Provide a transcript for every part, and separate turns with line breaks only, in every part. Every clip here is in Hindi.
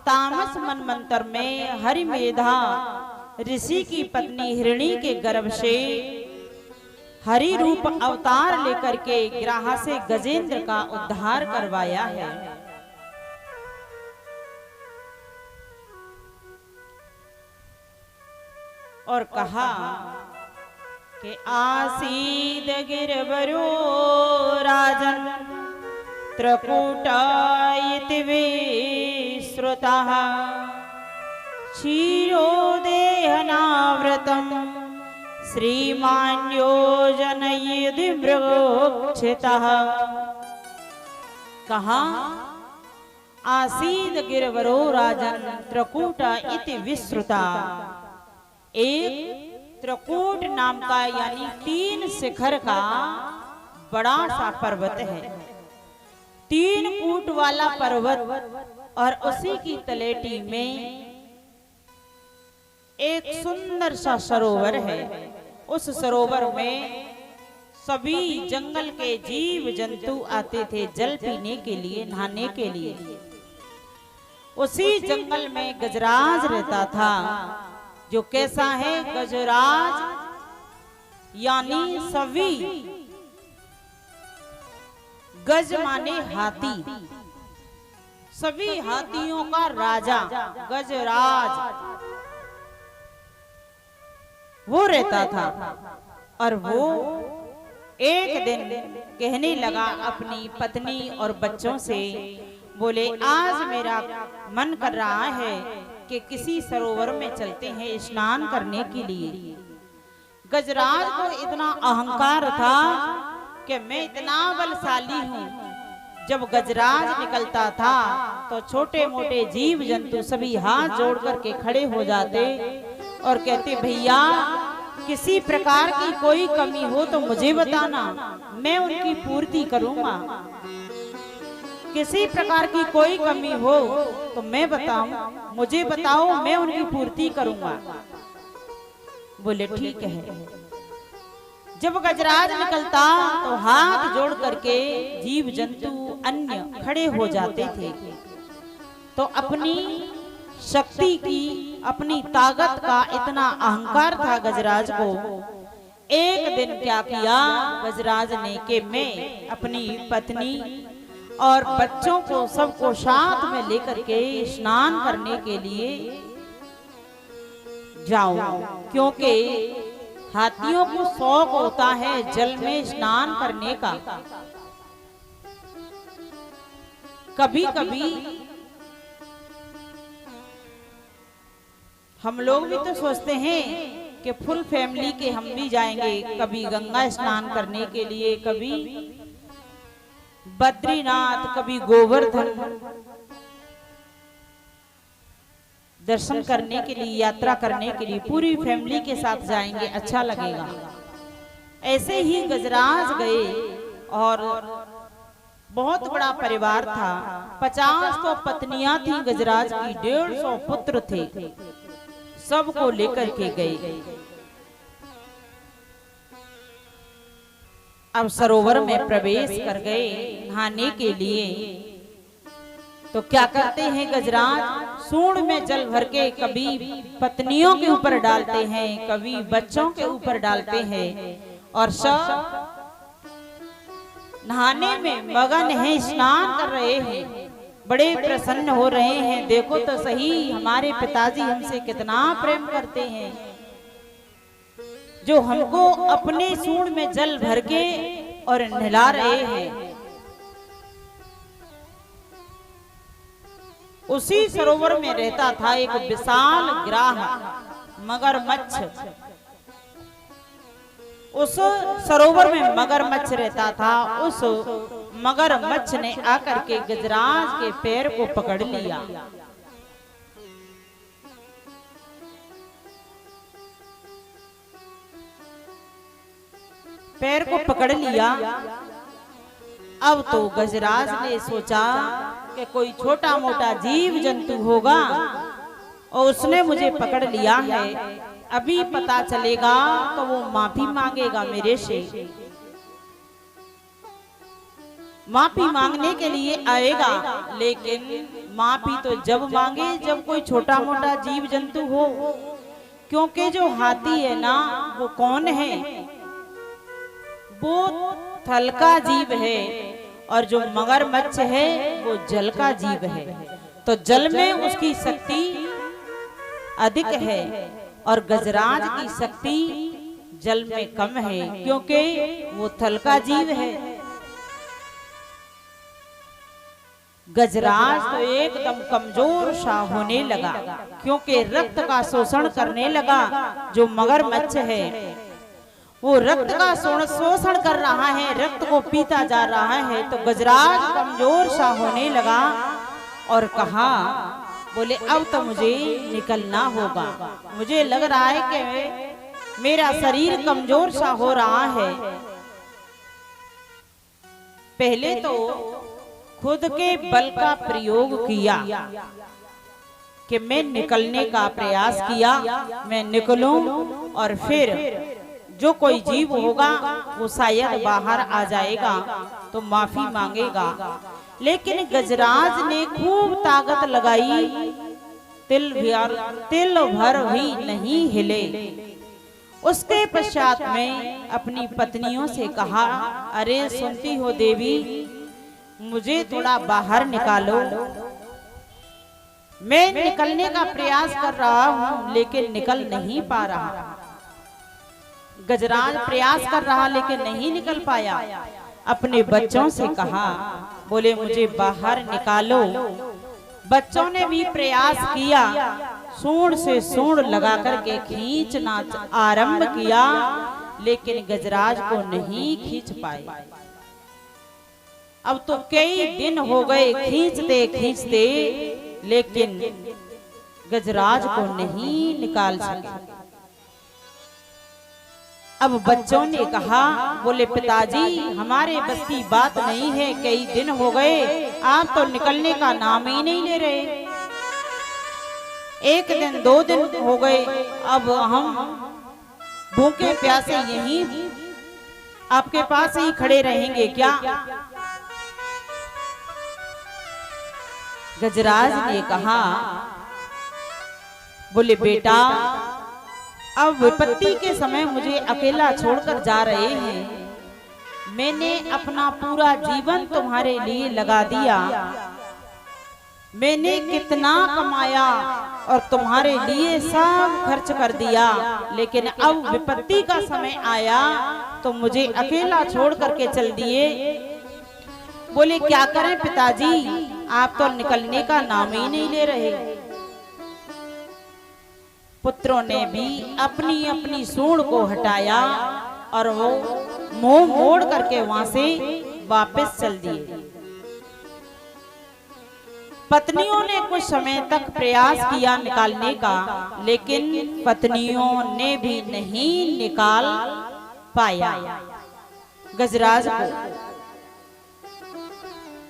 तामस मनमंत्र में हरिमेधा ऋषि की पत्नी हिरणी के गर्भ से हरि रूप अवतार लेकर के ग्राह से गजेंद्र का उद्धार करवाया है। और कहा कि आसीद गिरवरो राजन त्रकूटायति विश्रुतः क्षीरो देहनावृतम् श्रीमान्यो जनयति वृक्षितः। कहा आसीद गिरवरो राजन त्रकूट इति विश्रुता। एक त्रकूट नाम का यानी 3 शिखर का बड़ा सा पर्वत है, 3 कूट वाला पर्वत, और उसी की तलेटी में एक सुंदर सा सरोवर है। उस सरोवर में सभी जंगल के जीव जंतु आते थे जल पीने के लिए, नहाने के लिए। उसी जंगल में गजराज रहता था, जो कैसा है गजराज यानी सभी, गज माने हाथी, सभी हाथियों का राजा गजराज वो रहता था। और वो एक दिन कहने लगा अपनी पत्नी और बच्चों से, बोले आज मेरा मन कर रहा है कि किसी सरोवर में चलते हैं स्नान करने के लिए। गजराज को इतना अहंकार था कि मैं इतना बलशाली हूँ। जब गजराज निकलता था तो छोटे मोटे जीव जंतु सभी हाथ जोड़ करके खड़े हो जाते और कहते भैया किसी प्रकार की कोई कमी हो तो मुझे बताना, मैं उनकी पूर्ति करूंगा। किसी प्रकार की कोई कमी हो तो मैं बताऊं, मुझे बताओ, मैं उनकी पूर्ति करूंगा। बोले ठीक है। जब गजराज निकलता तो हाथ जोड़ करके जीव जंतु अन्य खड़े हो जाते थे। तो अपनी शक्ति की, अपनी ताकत का इतना अहंकार था गजराज को। एक दिन क्या किया गजराज ने कि मैं अपनी पत्नी और बच्चों को सबको साथ में लेकर के स्नान करने के लिए जाऊं, क्योंकि हाथियों को शौक होता है जल में स्नान करने का। कभी कभी हम लोग भी तो सोचते हैं कि फुल फैमिली के हम भी जाएंगे, कभी गंगा स्नान करने के लिए, कभी बद्रीनाथ, कभी गोवर्धन दर्शन करने के लिए, यात्रा करने के लिए पूरी फैमिली के साथ जाएंगे, अच्छा लगेगा। ऐसे ही गजराज गए और बहुत बड़ा परिवार था, 50 तो पत्नियां थी गजराज की, 150 पुत्र थे, सबको लेकर के गए। अब सरोवर में प्रवेश कर गए नहाने के लिए। तो क्या करते हैं गजराज, सूंड में जल भर के कभी पत्नियों के ऊपर डालते हैं, कभी बच्चों के ऊपर डालते हैं, और सब नहाने में मगन है, स्नान कर रहे हैं, बड़े प्रसन्न हो रहे हैं। देखो तो सही हमारे पिताजी हमसे कितना प्रेम करते हैं, जो हमको अपने सूंड में जल भर के और नहला रहे हैं। उसी सरोवर में रहता था एक विशाल ग्राह मगरमच्छ। उस सरोवर में मगरमच्छ रहता था। उस मगरमच्छ ने आकर के गजराज के पैर को पकड़ लिया। पैर को पकड़ लिया। अब तो गजराज ने सोचा कि कोई छोटा मोटा जीव जंतु होगा और उसने मुझे पकड़ लिया है, अभी पता चलेगा तो वो माफी मांगेगा मेरे से। माफी मांगने के लिए आएगा, लेकिन माफी तो जब मांगे जब कोई छोटा मोटा जीव जंतु हो, क्योंकि जो हाथी है ना वो कौन है, वो थल का जीव है, और जो मगरमच्छ है वो जल का जीव है। तो जल में उसकी शक्ति अधिक है और गजराज की शक्ति जल में कम है, क्योंकि वो थल का जीव है। गजराज तो एकदम कमजोर सा होने लगा, क्योंकि रक्त का शोषण करने लगा। जो मगरमच्छ है वो रक्त का शोषण कर रहा है, रक्त को पीता जा रहा है। तो गजराज कमजोर सा होने लगा और कहा, बोले अब तो मुझे निकलना होगा, मुझे लग रहा है कि मेरा शरीर कमजोर सा हो रहा है। पहले तो खुद के बल का प्रयोग किया कि मैं निकलने का प्रयास किया, मैं निकलूं और फिर जो कोई जीव होगा वो शायद बाहर आ जाएगा तो माफी मांगेगा। लेकिन गजराज ने खूब ताकत लगाई, तिल भर भी नहीं हिले। उसके पश्चात में अपनी पत्नियों से कहा, अरे सुनती हो देवी, मुझे थोड़ा बाहर निकालो, मैं निकलने का प्रयास कर रहा हूं लेकिन निकल नहीं पा रहा। गजराज प्रयास कर रहा लेकिन नहीं निकल पाया। अपने बच्चों से कहा, बोले मुझे बाहर निकालो। बच्चों ने भी प्रयास किया, सूंड से सूंड लगा करके खींचना आरंभ किया, लेकिन गजराज को नहीं खींच पाए। अब तो कई दिन हो गए खींचते खींचते, लेकिन गजराज को नहीं निकाल सके। अब बच्चों ने कहा, बोले पिताजी हमारे बस की बात नहीं है, कई दिन हो गए आप तो निकलने का नाम ही नहीं ले रहे। एक दिन 2 दिन हो गए, अब हम भूखे प्यासे यहीं आपके पास ही खड़े रहेंगे क्या? गजराज ने कहा, बोले बेटा अब विपत्ति के समय मुझे अकेला छोड़कर जा रहे हैं, मैंने अपना पूरा जीवन तुम्हारे लिए लगा दिया, मैंने कितना कमाया और तुम्हारे लिए सब खर्च कर दिया, लेकिन अब विपत्ति का समय आया तो मुझे अकेला छोड़ करके चल दिए। बोले क्या करें पिताजी, आप तो निकलने का नाम ही नहीं ले रहे। पुत्रों ने भी अपनी अपनी सूंड को हटाया और वो मुंह मोड़ करके वहां से वापस चल दिए। पत्नियों ने कुछ समय तक प्रयास किया निकालने का, लेकिन पत्नियों ने भी नहीं निकाल पाया गजराज को।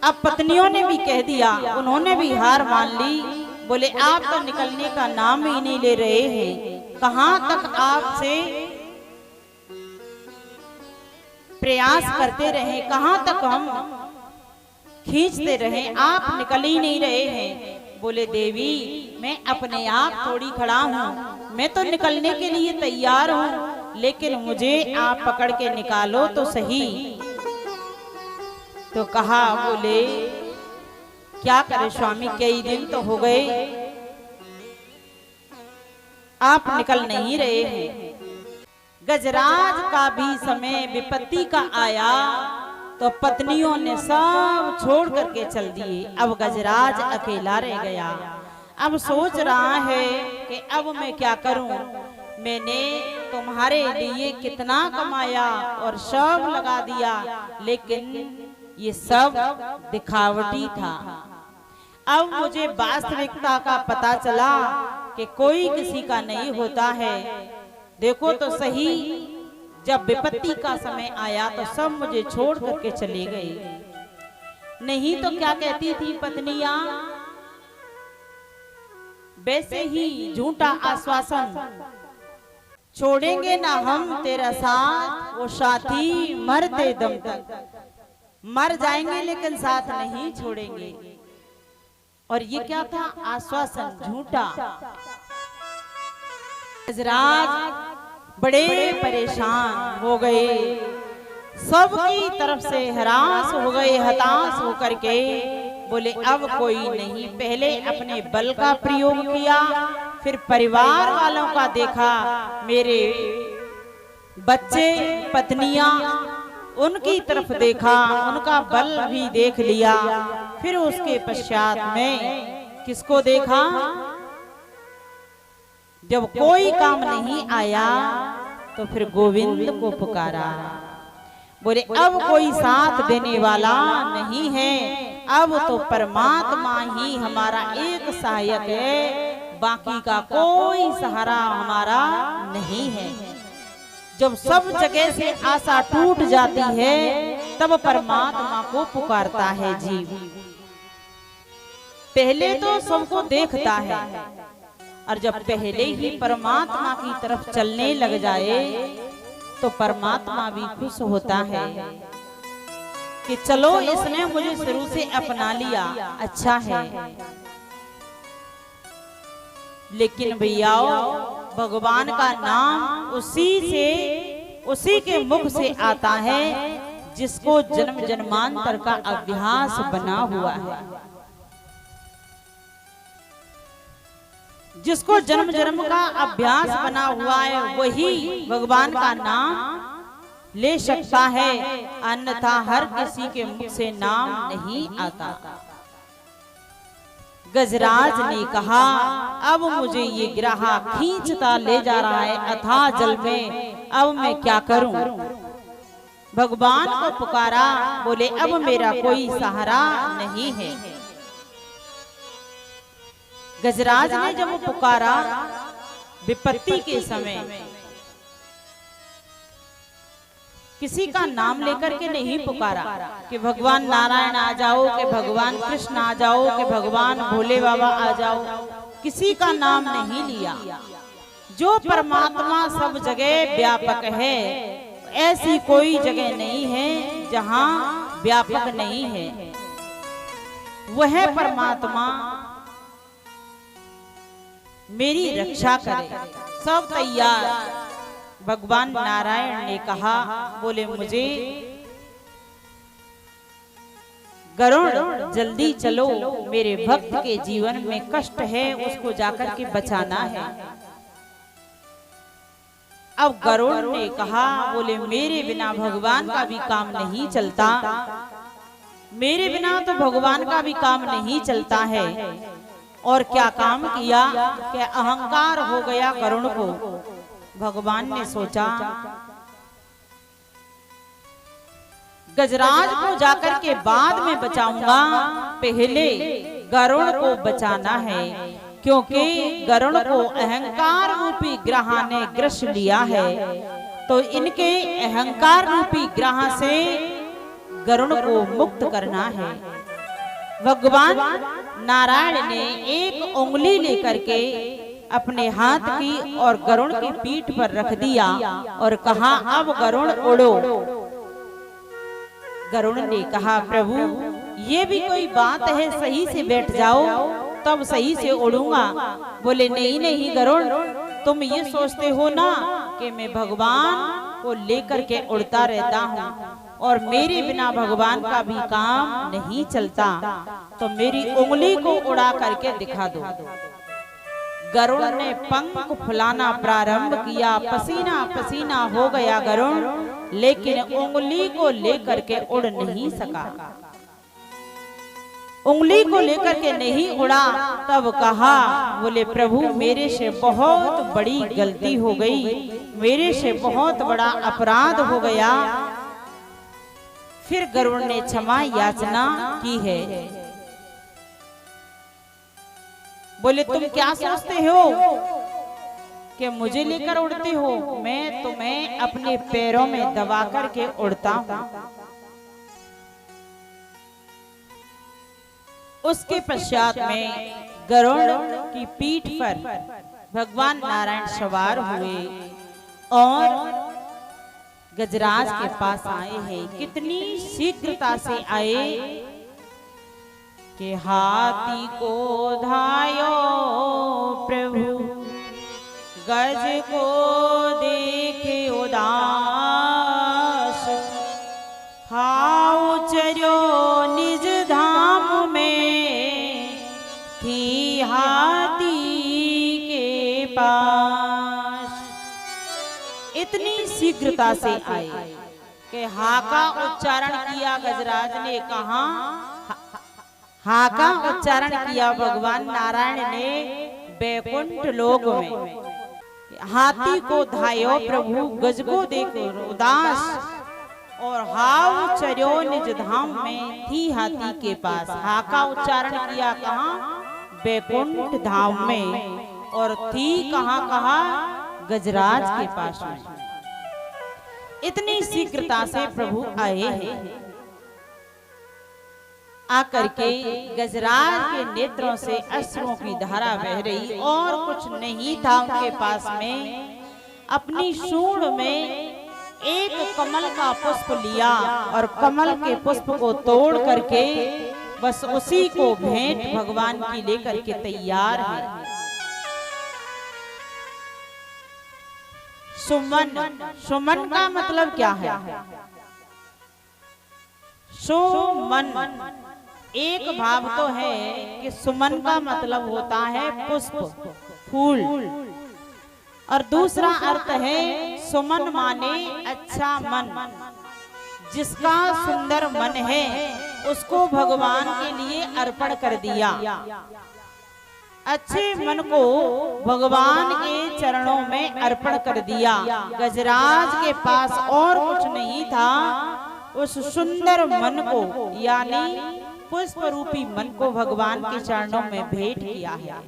अब पत्नियों ने भी कह दिया, उन्होंने भी हार मान ली। बोले आप तो निकलने का नाम ही नहीं ले रहे हैं, कहां तक आपसे प्रयास करते रहे, कहां तक हम खींचते रहे, आप निकल ही नहीं रहे हैं। बोले देवी मैं अपने आप थोड़ी खड़ा हूं, मैं तो निकलने के लिए तैयार हूं, लेकिन मुझे आप पकड़ के निकालो तो सही। तो कहा, बोले क्या करे स्वामी, कई दिन तो हो गए आप निकल नहीं रहे हैं। गजराज का भी समय विपत्ति का आया तो पत्नियों ने सब छोड़ करके चल दिए। अब गजराज अकेला रह गया। अब सोच रहा है कि अब मैं क्या करूं, मैंने तुम्हारे लिए कितना कमाया और सब लगा दिया, लेकिन ये सब दिखावटी था। अब मुझे वास्तविकता का पता चला कि कोई किसी का नहीं होता है। देखो तो सही, जब विपत्ति का समय आया तो सब मुझे छोड़ करके चले गए। नहीं तो क्या कहती थी पत्नियां, वैसे ही झूठा आश्वासन, छोड़ेंगे ना हम तेरा साथ, वो साथी मरते दम तक। मर जाएंगे लेकिन साथ नहीं छोड़ेंगे। और ये क्या था? आश्वासन झूठा। गजराज बड़े परेशान हो गए, सबकी तरफ से हरास हो गए, हताश होकर के बोले अब कोई नहीं। पहले अपने बल का प्रयोग किया, फिर परिवार वालों का देखा, मेरे बच्चे पत्नियां, उनकी तरफ देखा, उनका बल भी देख लिया। फिर उसके पश्चात में किसको देखा? जब कोई काम नहीं आया तो फिर गोविंद को पुकारा। बोले अब कोई साथ देने वाला नहीं है, अब तो परमात्मा ही हमारा एक सहायक है, बाकी का कोई सहारा हमारा नहीं है। जब सब जगह से आशा टूट जाती है तब परमात्मा को पुकारता है जीव। पहले तो सबको देखता है, और जब पहले ही परमात्मा की तरफ चलने लग जाए तो परमात्मा भी खुश होता है कि चलो इसने मुझे शुरू से अपना लिया, अच्छा है। लेकिन भैया भगवान का नाम उसी के मुख से आता है जिसको जन्म जन्मांतर का अभ्यास बना हुआ है, जिसको जन्म जन्म का अभ्यास बना हुआ है वही भगवान का नाम ले सकता है, अन्यथा हर किसी के मुख से नाम नहीं आता। गजराज ने कहा अब मुझे ये गिरहा खींचता ले जा रहा है अथाह जल में, अब मैं क्या करूं? भगवान को पुकारा, बोले अब मेरा कोई सहारा नहीं है। गजराज ने जब पुकारा विपत्ति के समय, किसी का नाम लेकर के नहीं पुकारा कि भगवान नारायण आ जाओ, कि भगवान कृष्ण आ जाओ, कि भगवान भोले बाबा आ जाओ, किसी का नाम नहीं लिया। जो परमात्मा सब जगह व्यापक है, ऐसी कोई जगह नहीं है जहां व्यापक नहीं है। वह परमात्मा मेरी रक्षा करे, सब तैयार। भगवान नारायण ने कहा, बोले मुझे गरुड़ जल्दी चलो, मेरे भक्त के जीवन में कष्ट है, उसको जाकर के बचाना है। अब गरुड़ ने कहा, बोले मेरे बिना भगवान का भी काम नहीं चलता, मेरे बिना तो भगवान का भी काम नहीं चलता है। और क्या काम किया कि अहंकार हो गया गरुड़ को। भगवान ने सोचा गजराज को जाकर के बाद में बचाऊंगा, पहले गरुड़ को बचाना है, क्योंकि गरुड़ को अहंकार रूपी ग्रह ने ग्रस लिया है। तो इनके अहंकार रूपी ग्रह से गरुड़ को मुक्त करना है। भगवान नारायण ने एक उंगली लेकर के अपने हाथ की और गरुड़ की पीठ पर रख दिया और कहा अब गरुड़ उड़ो। गरुड़ ने कहा प्रभु ये भी कोई बात है, सही से बैठ जाओ तब सही से उड़ूंगा। बोले नहीं नहीं गरुड़, तुम ये सोचते हो ना कि मैं भगवान को लेकर के उड़ता रहता हूँ और मेरे बिना भगवान का भी काम नहीं चलता, तो मेरी उंगली को उड़ा करके दिखा दो। गरुड़ ने पंख फुलाना प्रारंभ किया, पसीना पसीना हो गया गरुड़, लेकिन उंगली को लेकर के उड़ नहीं सका। उंगली को लेकर के नहीं उड़ा। तब कहा बोले प्रभु मेरे से बहुत बड़ी गलती हो गई, मेरे से बहुत बड़ा अपराध हो गया। फिर गरुड़ ने क्षमा याचना की है। बोले तुम क्या सोचते हो कि मुझे लेकर उड़ते हो? मैं तुम्हें अपने पैरों में दबा करके उड़ता हूं। उसके पश्चात में गरुड़ की पीठ पर भगवान नारायण सवार हुए और गजराज के पास आए हैं। कितनी शीघ्रता से आए कि हाथी को धायो प्रभु, गज को देखे उदास, हाउ चर्यो निज धाम में, थी हाथी के पास। इतनी शीघ्रता से आए कि हा का उच्चारण किया गजराज ने। कहा हा का उच्चारण किया भगवान नारायण ने बैकुंठ लोक में। हाथी को धायो प्रभु, गज को देखो उदास, और हाउ चर्यो निज धाम में, थी हाथी के पास। हा का उच्चारण किया कहा? बैकुंठ धाम में, और थी कहा? गजराज के पास में। इतनी शीघ्रता से प्रभु आए हैं। आकर के गजराज के नेत्रों से अश्रुओं की धारा बह रही, और कुछ नहीं था उनके पास में। अपनी सूंड में एक कमल का पुष्प लिया और कमल के पुष्प को तोड़ करके बस उसी को भेंट भगवान की लेकर के तैयार है। सुमन, सुमन का मतलब क्या है? सुमन एक भाव तो है कि सुमन का मतलब होता है पुष्प, फूल, और दूसरा अर्थ है सुमन माने अच्छा मन। जिसका सुंदर मन है उसको भगवान के लिए अर्पण कर दिया। अच्छे मन को भगवान के चरणों में अर्पण कर दिया। गजराज के पास और कुछ नहीं था, उस सुंदर मन को यानी पुष्प रूपी मन को भगवान के चरणों में भेंट किया है,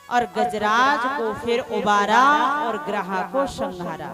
और गजराज को फिर उबारा और ग्रह को संहारा।